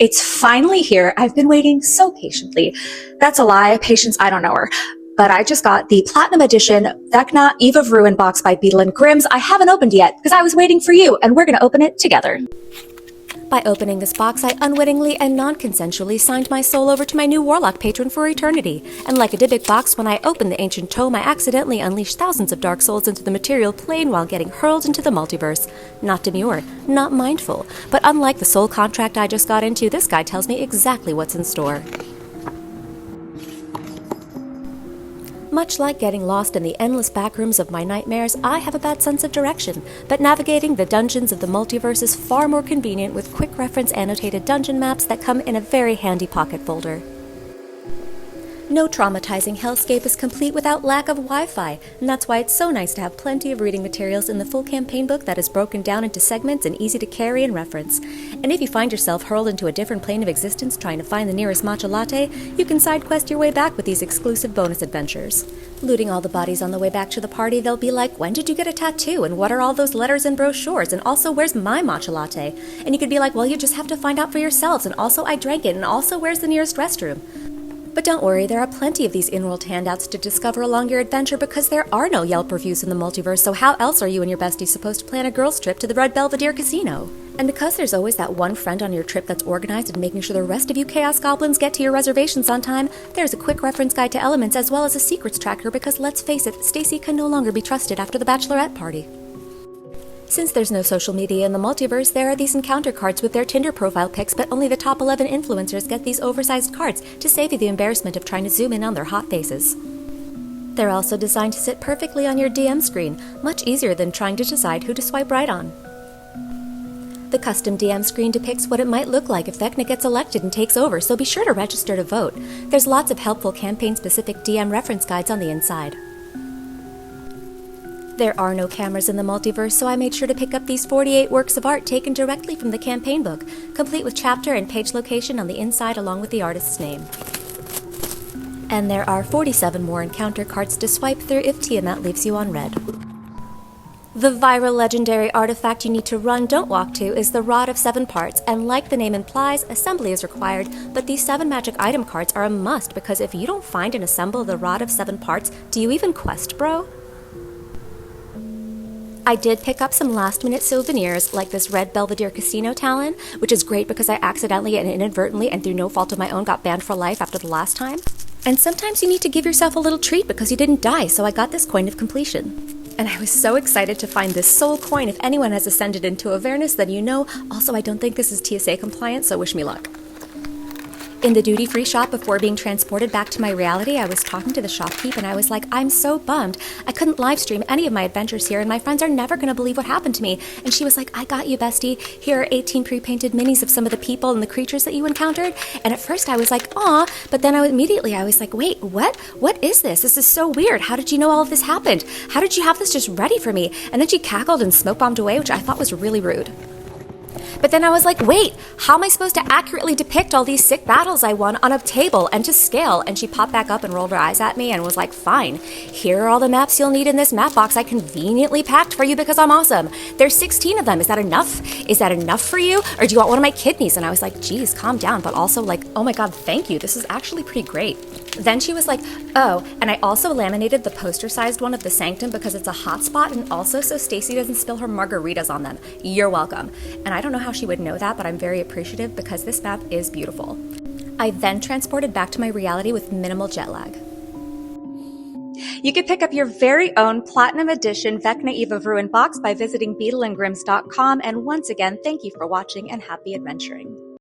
It's finally here. I've been waiting so patiently. That's a lie. Patience, I don't know her. But I just got the Platinum Edition Vecna Eve of Ruin box by Beadle Grimm. I haven't opened yet because I was waiting for you, and we're going to open it together. By opening this box, I unwittingly and non-consensually signed my soul over to my new warlock patron for eternity. And like a Dybbuk box, when I opened the ancient tome, I accidentally unleashed thousands of dark souls into the material plane while getting hurled into the multiverse. Not demure, not mindful, but unlike the soul contract I just got into, this guy tells me exactly what's in store. Much like getting lost in the endless backrooms of my nightmares, I have a bad sense of direction, but navigating the dungeons of the multiverse is far more convenient with quick reference annotated dungeon maps that come in a very handy pocket folder. No traumatizing hellscape is complete without lack of Wi-Fi, and that's why it's so nice to have plenty of reading materials in the full campaign book that is broken down into segments and easy to carry and reference. And if you find yourself hurled into a different plane of existence trying to find the nearest matcha latte, you can side quest your way back with these exclusive bonus adventures. Looting all the bodies on the way back to the party, they'll be like, when did you get a tattoo? And what are all those letters and brochures? And also, where's my matcha latte? And you could be like, well, you just have to find out for yourselves. And also, I drank it. And also, where's the nearest restroom? But don't worry, there are plenty of these in-world handouts to discover along your adventure because there are no Yelp reviews in the multiverse, so how else are you and your bestie supposed to plan a girls' trip to the Red Belvedere Casino? And because there's always that one friend on your trip that's organized and making sure the rest of you Chaos Goblins get to your reservations on time, there's a quick reference guide to elements as well as a secrets tracker because let's face it, Stacy can no longer be trusted after the bachelorette party. Since there's no social media in the multiverse, there are these encounter cards with their Tinder profile pics, but only the top 11 influencers get these oversized cards to save you the embarrassment of trying to zoom in on their hot faces. They're also designed to sit perfectly on your DM screen, much easier than trying to decide who to swipe right on. The custom DM screen depicts what it might look like if Vecna gets elected and takes over, so be sure to register to vote. There's lots of helpful campaign-specific DM reference guides on the inside. There are no cameras in the multiverse, so I made sure to pick up these 48 works of art taken directly from the campaign book, complete with chapter and page location on the inside along with the artist's name. And there are 47 more encounter cards to swipe through if Tiamat leaves you on red. The viral legendary artifact you need to run, don't walk to, is the Rod of 7 Parts, and like the name implies, assembly is required, but these 7 magic item cards are a must because if you don't find and assemble the Rod of 7 Parts, do you even quest, bro? I did pick up some last-minute souvenirs, like this Red Belvedere Casino Talon, which is great because I accidentally and inadvertently and through no fault of my own got banned for life after the last time. And sometimes you need to give yourself a little treat because you didn't die, so I got this coin of completion. And I was so excited to find this soul coin. If anyone has ascended into Avernus, then you know. Also, I don't think this is TSA compliant, so wish me luck. In the duty-free shop before being transported back to my reality, I was talking to the shopkeep and I was like, I'm so bummed. I couldn't live stream any of my adventures here and my friends are never going to believe what happened to me. And she was like, I got you, bestie. Here are 18 pre-painted minis of some of the people and the creatures that you encountered. And at first I was like, aw, but then I was like, wait, what? What is this? This is so weird. How did you know all of this happened? How did you have this just ready for me? And then she cackled and smoke bombed away, which I thought was really rude. But then I was like, wait, how am I supposed to accurately depict all these sick battles I won on a table and to scale? And she popped back up and rolled her eyes at me and was like, fine, here are all the maps you'll need in this map box I conveniently packed for you because I'm awesome. There's 16 of them. Is that enough? Is that enough for you? Or do you want one of my kidneys? And I was like, geez, calm down. But also like, oh my God, thank you. This is actually pretty great. Then she was like, oh, and I also laminated the poster-sized one of the Sanctum because it's a hotspot and also so Stacy doesn't spill her margaritas on them. You're welcome. And I don't know how she would know that, but I'm very appreciative because this map is beautiful. I then transported back to my reality with minimal jet lag. You can pick up your very own Platinum Edition Vecna Eve of Ruin box by visiting beadlegrims.com. And once again, thank you for watching and happy adventuring.